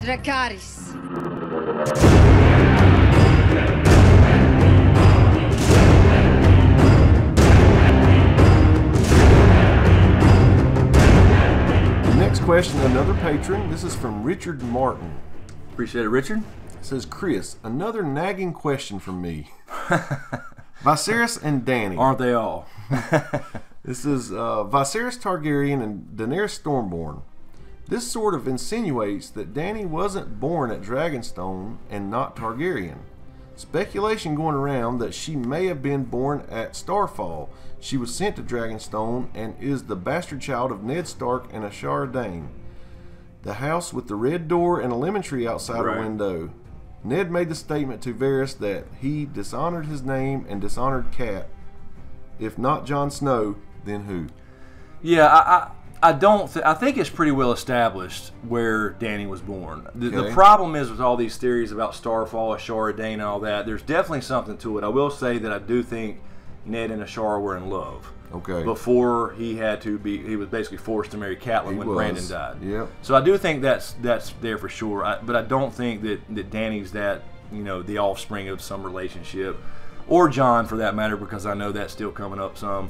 Dracarys. Next question, another patron. This is from Richard Martin. Appreciate it, Richard. It says, Chris, another nagging question from me. Viserys and Dany. Aren't they all? This is Viserys Targaryen and Daenerys Stormborn. This sort of insinuates that Dany wasn't born at Dragonstone and not Targaryen. Speculation going around that she may have been born at Starfall. She was sent to Dragonstone and is the bastard child of Ned Stark and Ashara Dane. The house with the red door and a lemon tree outside her window. Ned made the statement to Varys that he dishonored his name and dishonored Cat. If not Jon Snow, then who? Yeah, I don't. I think it's pretty well established where Dany was born. The problem is with all these theories about Starfall, Ashara Dane, and all that. There's definitely something to it. I will say that I do think Ned and Ashara were in love. Okay. Before he had to be, he was basically forced to marry Catelyn when Brandon died. Yep. So I do think that's there for sure. But I don't think that Dany's that, you know, the offspring of some relationship. Or Jon, for that matter, because I know that's still coming up some.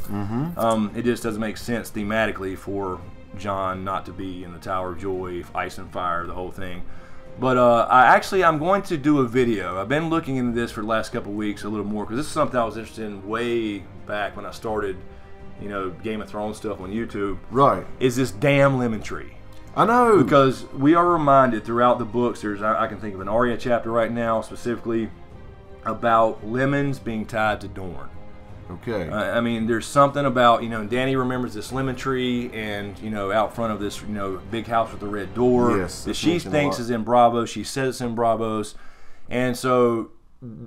It just doesn't make sense thematically for Jon not to be in the Tower of Joy, Ice and Fire, the whole thing. But I'm going to do a video. I've been looking into this for the last couple of weeks a little more, because this is something I was interested in way back when I started, you know, Game of Thrones stuff on YouTube. Right. Is this damn lemon tree. I know. Because we are reminded throughout the books, I can think of an Arya chapter right now specifically about lemons being tied to Dorne. Okay. I mean, there's something about, you know, Dany remembers this lemon tree and, you know, out front of this, you know, big house with the red door that she thinks is in Braavos. She says it's in Braavos. And so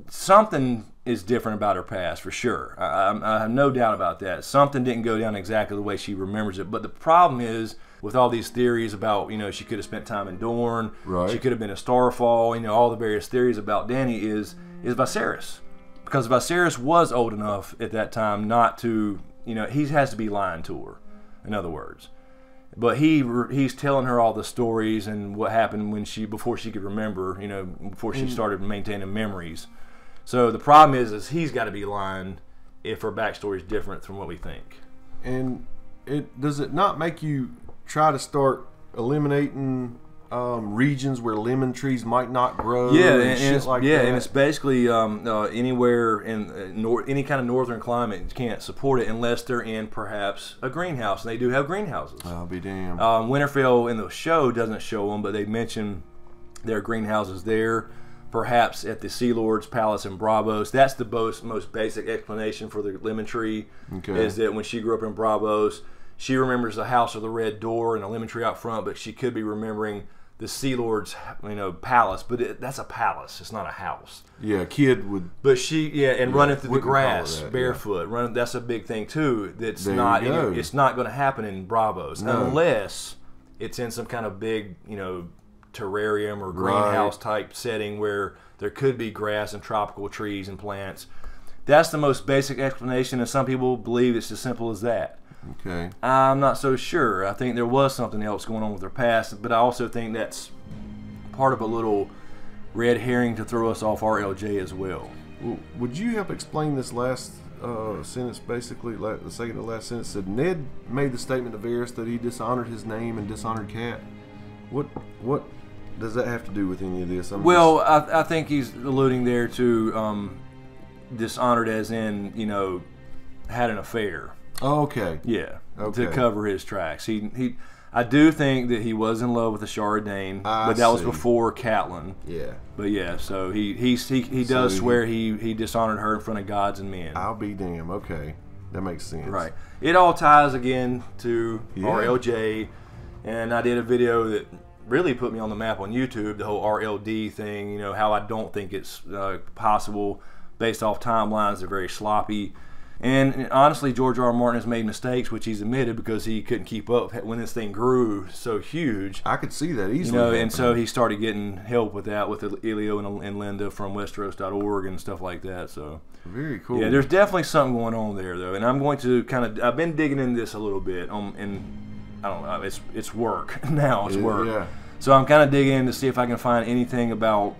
something is different about her past, for sure. I have no doubt about that. Something didn't go down exactly the way she remembers it. But the problem is, with all these theories about, you know, she could have spent time in Dorne, she could have been a Starfall, you know, all the various theories about Dany is Viserys. Because Viserys was old enough at that time not to, you know, he has to be lying to her, in other words. But he's telling her all the stories and what happened when before she could remember, you know, before she started maintaining memories. So the problem is he's got to be lying if her backstory is different from what we think. And does it not make you try to start eliminating regions where lemon trees might not grow? And it's basically anywhere in any kind of northern climate you can't support it unless they're in perhaps a greenhouse, and they do have greenhouses. I'll be damned. Winterfell in the show doesn't show them, but they mention there are greenhouses there. Perhaps at the Sea Lord's Palace in Braavos. That's the most basic explanation for the lemon tree. Is that when she grew up in Braavos, she remembers the house with the red door and a lemon tree out front, but she could be remembering the Sea Lord's, you know, palace, but that's a palace. It's not a house. Yeah, a kid would. But running through the grass barefoot, running. That's a big thing too. That's not. It's not going to happen in Braavos unless it's in some kind of big, you know, terrarium or greenhouse type setting where there could be grass and tropical trees and plants. That's the most basic explanation, and some people believe it's as simple as that. Okay. I'm not so sure. I think there was something else going on with her past, but I also think that's part of a little red herring to throw us off RLJ as well. Would you help explain this last sentence, basically, the second to last sentence? Said Ned made the statement to Varys that he dishonored his name and dishonored Cat. What does that have to do with any of this? I think he's alluding there to dishonored as in, you know, had an affair. Oh, okay. Yeah. Okay. To cover his tracks. I do think that he was in love with Ashara Dane, but that was before Catelyn. Yeah. But yeah, so he does swear he dishonored her in front of gods and men. I'll be damned. Okay. That makes sense. Right. It all ties again to RLJ, and I did a video that really put me on the map on YouTube, the whole RLD thing, you know, how I don't think it's possible based off timelines. They're very sloppy. And honestly, George R. Martin has made mistakes, which he's admitted, because he couldn't keep up when this thing grew so huge. I could see that easily. You know, and so he started getting help with that with Elio and Linda from Westeros.org and stuff like that. So very cool. Yeah, there's definitely something going on there, though. And I'm going to I've been digging into this a little bit, and I don't know, it's work now. It's work. Yeah. So I'm kind of digging in to see if I can find anything about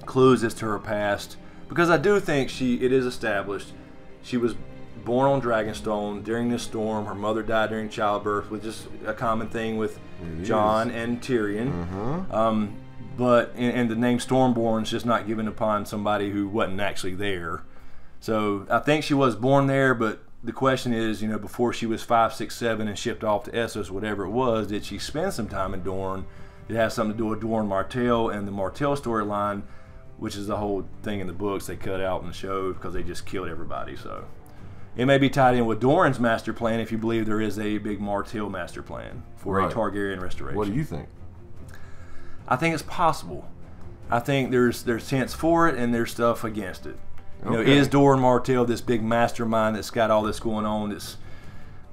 clues as to her past, because I do think it is established she was born on Dragonstone during this storm. Her mother died during childbirth, which is a common thing with Jon and Tyrion. But and the name Stormborn is just not given upon somebody who wasn't actually there. So I think she was born there, but the question is, before she was 5, 6, 7 and shipped off to Essos, whatever it was, did she spend some time in Dorne? It has something to do with Dorne Martell and the Martell storyline, which is the whole thing in the books they cut out in the show because they just killed everybody. So it may be tied in with Doran's master plan if you believe there is a big Martell master plan for a Targaryen restoration. What do you think? I think it's possible. I think there's hints for it and there's stuff against it. Is Doran Martell this big mastermind that's got all this going on? That's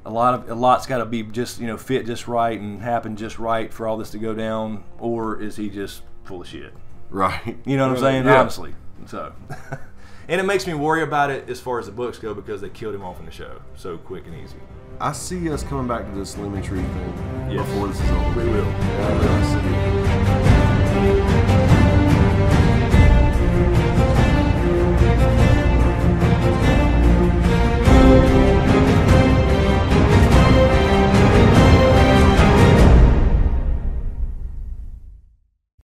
a lot's got to be just fit just right and happen just right for all this to go down, or is he just full of shit? Right. You know what I'm saying? Yeah. Honestly. So, and it makes me worry about it as far as the books go because they killed him off in the show so quick and easy. I see us coming back to this lemon tree thing Yes. before this is over. We will. Yeah, I see it.